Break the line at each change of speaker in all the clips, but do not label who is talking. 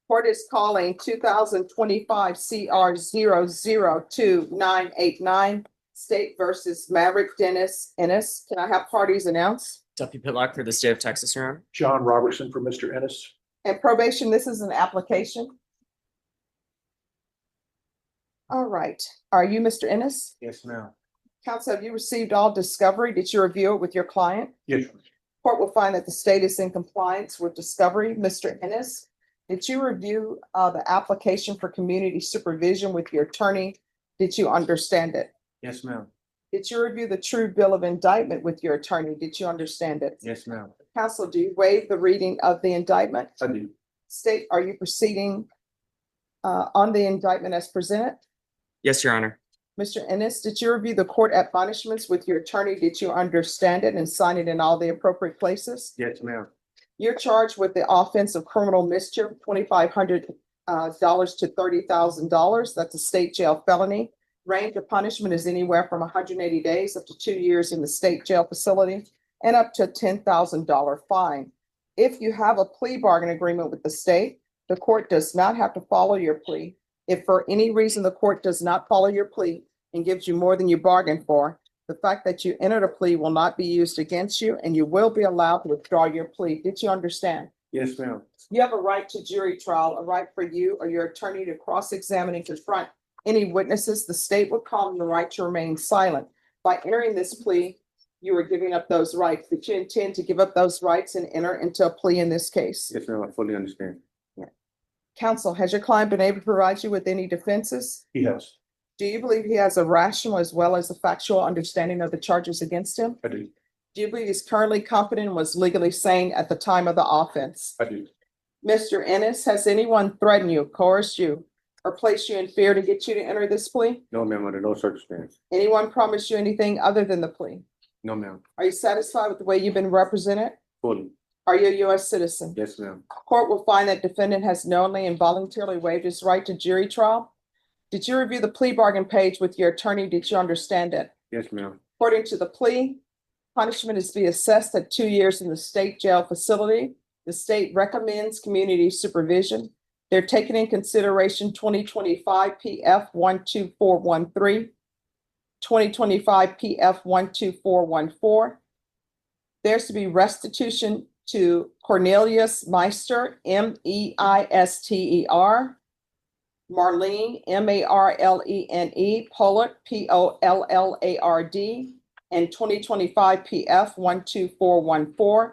Court is calling 2025 CR 002-989, State versus Maverick Dennis Ennis. Can I have parties announced?
Deputy Pitlock for the state of Texas, Your Honor.
John Robertson for Mr. Ennis.
And probation, this is an application. All right. Are you Mr. Ennis?
Yes, ma'am.
Counsel, have you received all discovery? Did you review it with your client?
Yes.
Court will find that the state is in compliance with discovery. Mr. Ennis, did you review the application for community supervision with your attorney? Did you understand it?
Yes, ma'am.
Did you review the true bill of indictment with your attorney? Did you understand it?
Yes, ma'am.
Counsel, do you waive the reading of the indictment?
I do.
State, are you proceeding on the indictment as presented?
Yes, Your Honor.
Mr. Ennis, did you review the court admonishments with your attorney? Did you understand it and sign it in all the appropriate places?
Yes, ma'am.
You're charged with the offense of criminal mischief, $2,500 to $30,000. That's a state jail felony. Range of punishment is anywhere from 180 days up to 2 years in the state jail facility and up to a $10,000 fine. If you have a plea bargain agreement with the state, the court does not have to follow your plea. If for any reason the court does not follow your plea and gives you more than you bargained for, the fact that you entered a plea will not be used against you and you will be allowed to withdraw your plea. Did you understand?
Yes, ma'am.
You have a right to jury trial, a right for you or your attorney to cross-examine and confront any witnesses. The state will call them the right to remain silent. By entering this plea, you are giving up those rights. Did you intend to give up those rights and enter into a plea in this case?
Yes, ma'am. I fully understand.
Counsel, has your client been able to provide you with any defenses?
He has.
Do you believe he has a rational as well as a factual understanding of the charges against him?
I do.
Do you believe he's currently competent and was legally sane at the time of the offense?
I do.
Mr. Ennis, has anyone threatened you, coerced you, or placed you in fear to get you to enter this plea?
No, ma'am. Under no circumstance.
Anyone promised you anything other than the plea?
No, ma'am.
Are you satisfied with the way you've been represented?
Fully.
Are you a U.S. citizen?
Yes, ma'am.
Court will find that defendant has knowingly and voluntarily waived his right to jury trial. Did you review the plea bargain page with your attorney? Did you understand it?
Yes, ma'am.
According to the plea, punishment is to be assessed at 2 years in the state jail facility. The state recommends community supervision. They're taking in consideration 2025 PF 12413, 2025 PF 12414. There's to be restitution to Cornelius Meister, Meister, Marlene, Marlene, Pollard, Pollard, and 2025 PF 12414.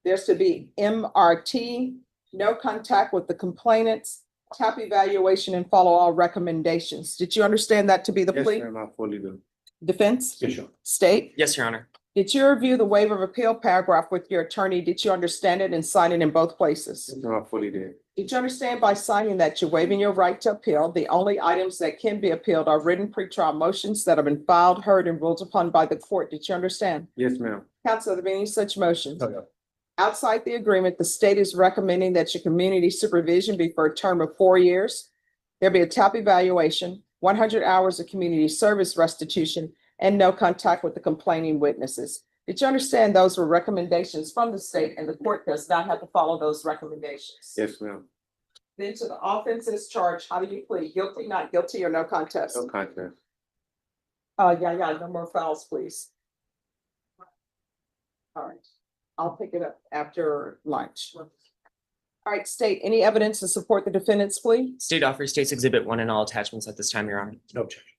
There's to be MRT, no contact with the complainants, tap evaluation, and follow all recommendations. Did you understand that to be the
Yes,
plea?
ma'am. I fully do.
Defense?
Yes, sir.
State?
Yes, Your Honor.
Did you review the waiver of appeal paragraph with your attorney? Did you understand it and sign it in both places?
Yes, ma'am. I fully did.
Did you understand by signing that you're waiving your right to appeal? The only items that can be appealed are written pretrial motions that have been filed, heard, and ruled upon by the court. Did you understand?
Yes, ma'am.
Counsel, are there any such motions?
Okay.
Outside the agreement, the state is recommending that your community supervision be for a term of 4 years. There'll be a TAP evaluation, 100 hours of community service restitution, and no contact with the complaining witnesses. Did you understand those were recommendations from the state and the court does not have to follow those recommendations?
Yes, ma'am.
Then to the offenses charged, how do you plead? Guilty, not guilty, or no contest?
No contest.
No more fouls, please. All right, I'll pick it up after lunch. All right, state, any evidence to support the defendant's plea?
State offers State's Exhibit 1 and all attachments at this time, Your Honor.
No objection.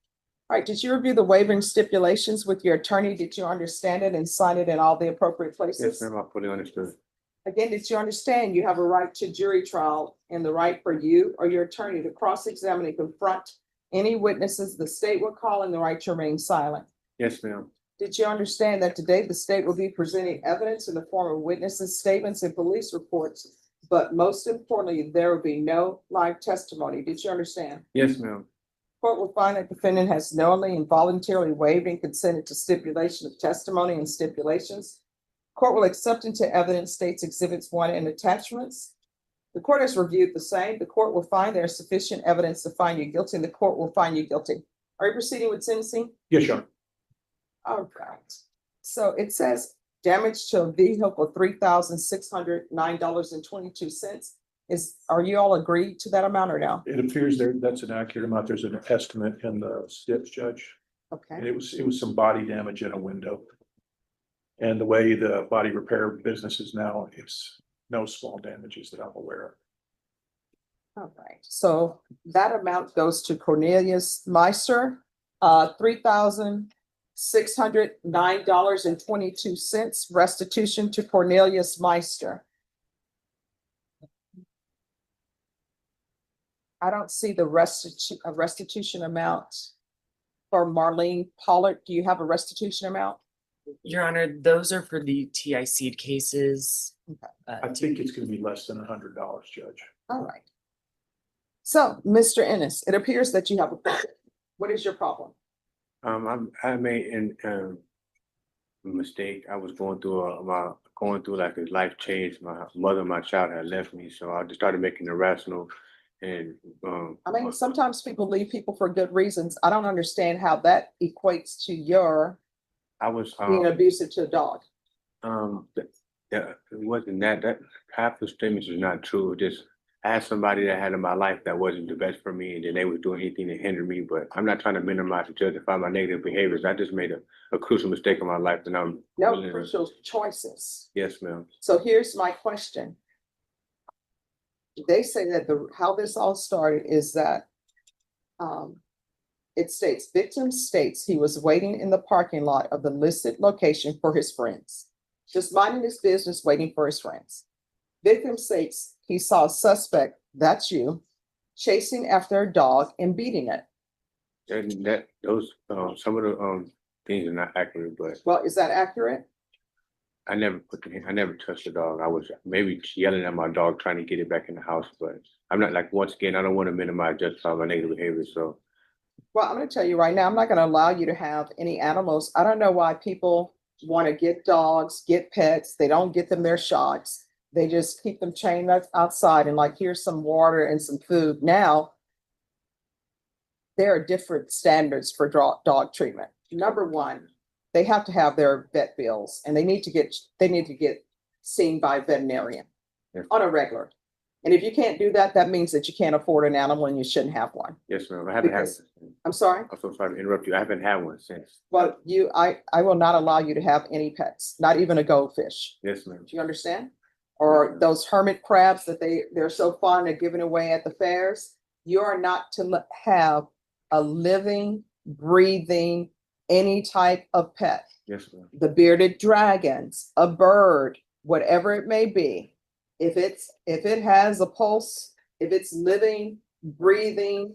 All right, did you review the waiver and stipulations with your attorney? Did you understand it and sign it in all the appropriate
Yes,
places?
ma'am. I fully understood.
Again, did you understand you have a right to jury trial and the right for you or your attorney to cross-examine and confront any witnesses the state will call and the right to remain silent?
Yes, ma'am.
Did you understand that today the state will be presenting evidence in the form of witnesses' statements and police reports? But most importantly, there will be no live testimony. Did you understand?
Yes, ma'am.
Court will find that defendant has knowingly and voluntarily waived and consented to stipulation of testimony and stipulations. Court will accept into evidence State's Exhibits 1 and attachments. The court has reviewed the same. The court will find there is sufficient evidence to find you guilty, and the court will find you guilty. Are you proceeding with sentencing?
Yes, sir.
All right. So it says damage to a vehicle, $3,609.22. Are you all agreed to that amount or no?
It appears that's an accurate amount. There's an estimate in the STIPS, Judge. And
Okay,
it was some body damage in a window. And the way the body repair business is now, it's no small damages that I'm aware of.
all right. So that amount goes to Cornelius Meister, $3,609.22 restitution to Cornelius Meister. I don't see the restitution amount for Marlene Pollard. Do you have a restitution amount?
Your Honor, those are for the TIC cases.
I think it's gonna be less than $100, Judge.
All right. So, Mr. Ennis, it appears that you have a problem. What is your problem?
I made a mistake. I was going through like a life change. My mother, and my child had left me, so I just started making irrational and
I mean, sometimes people leave people for good reasons. I don't understand how that equates to your
I was
being abusive to a dog.
it wasn't that half the statements is not true. Just I had somebody that had in my life that wasn't the best for me, and then they was doing anything to hinder me. But I'm not trying to minimize or justify my negative behaviors. I just made a crucial mistake in my life, and I'm
No
willing to-
crucial choices.
Yes, ma'am.
So here's my question. They say that how this all started is that it states, victim states he was waiting in the parking lot of the listed location for his friends, just minding his business, waiting for his friends. Victim states he saw a suspect, that's you, chasing after a dog and beating it.
And those some of the things are not accurate, but
Well, is that accurate?
I never touched the dog. I was maybe yelling at my dog trying to get it back in the house, but I'm not like, once again, I don't want to minimize justify my negative behavior. So
Well, I'm gonna tell you right now, I'm not gonna allow you to have any animals. I don't know why people want to get dogs, get pets. They don't get them their shots. They just keep them chained outside and like, here's some water and some food. Now, there are different standards for dog treatment. Number one, they have to have their vet bills and they need to get seen by a veterinarian
Yes.
on a regular. And if you can't do that, that means that you can't afford an animal and you shouldn't have one.
yes, ma'am. I haven't had
Because-
one.
I'm sorry.
I'm so sorry to interrupt you. I haven't had one since.
Well, I will not allow you to have any pets, not even a goldfish.
Yes, ma'am.
Do you understand? Or those hermit crabs that they're so fond of giving away at the fairs. You are not to have a living, breathing, any type of pet.
Yes, ma'am.
The bearded dragons, a bird, whatever it may be. If it has a pulse, if it's living, breathing,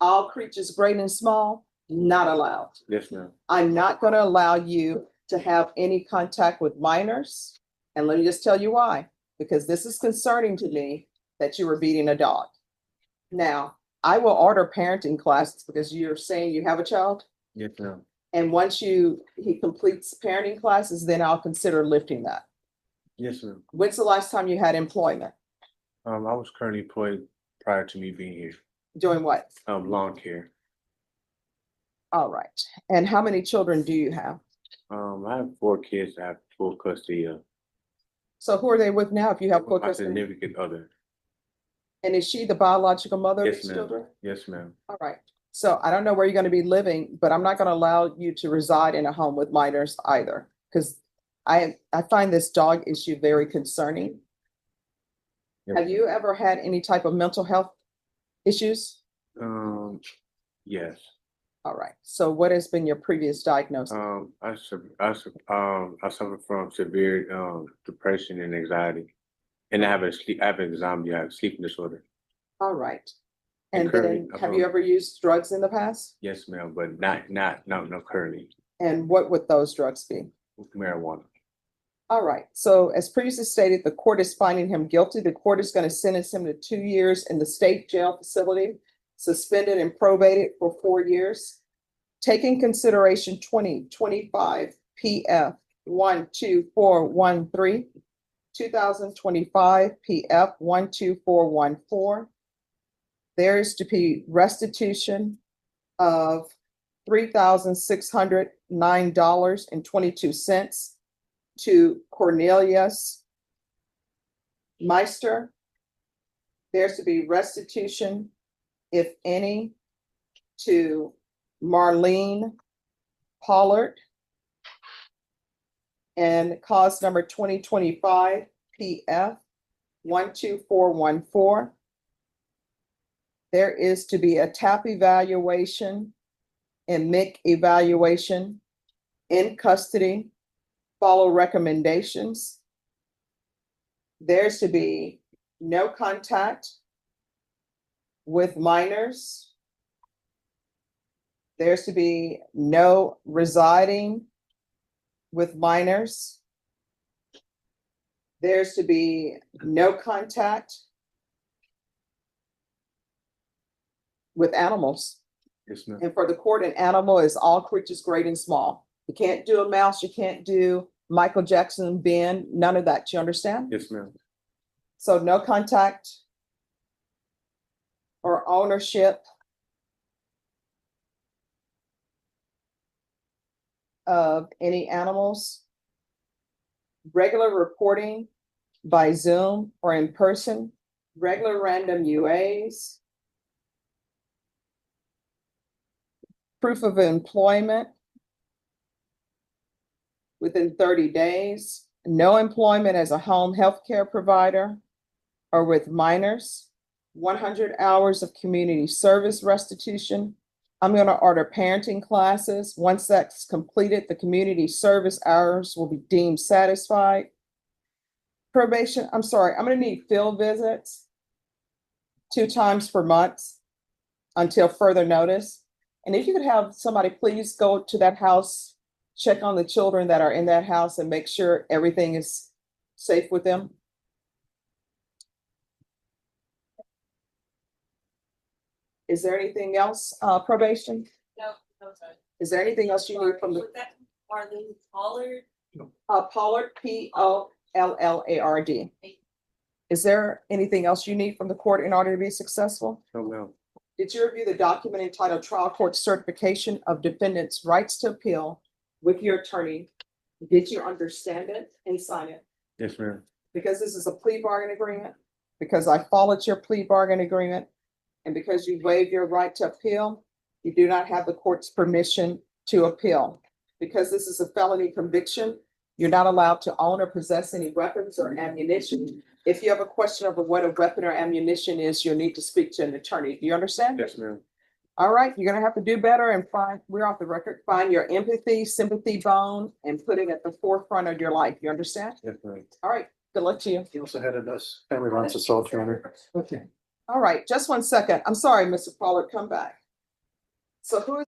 all creatures great and small, not allowed.
Yes, ma'am.
I'm not going to allow you to have any contact with minors. And let me just tell you why, because this is concerning to me that you were beating a dog. Now, I will order parenting classes because you're saying you have a child.
Yes, ma'am.
And once he completes parenting classes, then I'll consider lifting that.
Yes, ma'am.
When's the last time you had employment?
I was currently employed prior to me being here.
Doing what?
Lawn care.
All right. And how many children do you have?
I have 4 kids. I have full custody of
So who are they with now if you have full
my
custody?
significant other.
And is she the biological mother of
Yes,
these
ma'am.
children?
Yes, ma'am.
All right. So I don't know where you're going to be living, but I'm not going to allow you to reside in a home with minors either. Because I find this dog issue very concerning.
Yes.
Have you ever had any type of mental health issues?
Yes.
All right. So what has been your previous diagnosis?
I suffer from severe depression and anxiety, and I have insomnia, I have sleeping disorder.
All right.
And
And
currently,
then have you ever used drugs in the past?
Yes, ma'am, but not currently.
And what would those drugs be?
Marijuana.
All right. So as previously stated, the court is finding him guilty. The court is going to sentence him to 2 years in the state jail facility, suspended and probated for 4 years. Taking consideration 2025 PF 12413, 2025 PF 12414. There is to be restitution of $3,609.22 to Cornelius Meister There's to be restitution, if any, to Marlene Pollard. And cause number 2025 PF 12414. There is to be a TAP evaluation and MIC evaluation in custody. Follow recommendations. There's to be no contact with minors. There's to be no residing with minors. There's to be no contact with animals.
Yes, ma'am.
And for the court, an animal is all creatures great and small. You can't do a mouse, you can't do Michael Jackson, Ben, none of that. You understand?
Yes, ma'am.
So no contact or ownership of any animals. Regular reporting by Zoom or in person. Regular random UAs. Proof of employment within 30 days. No employment as a home healthcare provider or with minors. 100 hours of community service restitution. I'm going to order parenting classes. Once that's completed, the community service hours will be deemed satisfied. Probation, I'm sorry, I'm going to need field visits 2 times per month until further notice. And if you could have somebody please go to that house, check on the children that are in that house and make sure everything is safe with them. Is there anything else, probation?
No, sorry.
Is there anything else you need from the,
Was that Marlene Pollard?
Pollard, Pollard? Is there anything else you need from the court in order to be successful?
No, ma'am.
Did you review the document entitled Trial Court Certification of Defendant's Rights to Appeal with your attorney? Did you understand it and sign it?
Yes, ma'am.
Because this is a plea bargain agreement, because I followed your plea bargain agreement, and because you waived your right to appeal, you do not have the court's permission to appeal. Because this is a felony conviction, you're not allowed to own or possess any weapons or ammunition. If you have a question over what a weapon or ammunition is, you'll need to speak to an attorney. Do you understand?
Yes, ma'am.
All right, you're gonna have to do better and we're off the record, find your empathy, sympathy bone and put it at the forefront of your life. You understand?
Yes, ma'am.
All right, good luck to you.
He also had a family violence assault, Your Honor.
Okay. All right, just 1 second. I'm sorry, Mr. Pollard, come back. So who is?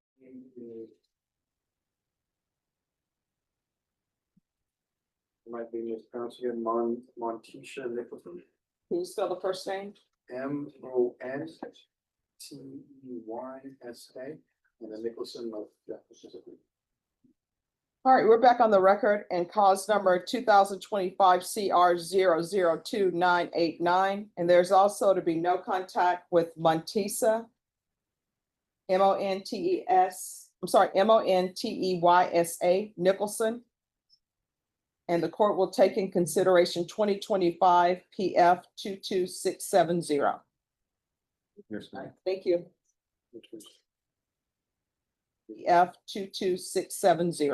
Might be mispronounced again, Montisha Nicholson,
Can you spell the first name?
MONTEYSA, and then Nicholson of Jefferson.
All right, we're back on the record and cause number 2025 CR 002989. And there's also to be no contact with Montesa, MONTEYSA Nicholson. And the court will take in consideration 2025 PF 22670.
Yes, ma'am.
Thank you. PF 22670.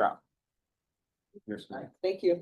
Yes, ma'am.
Thank you.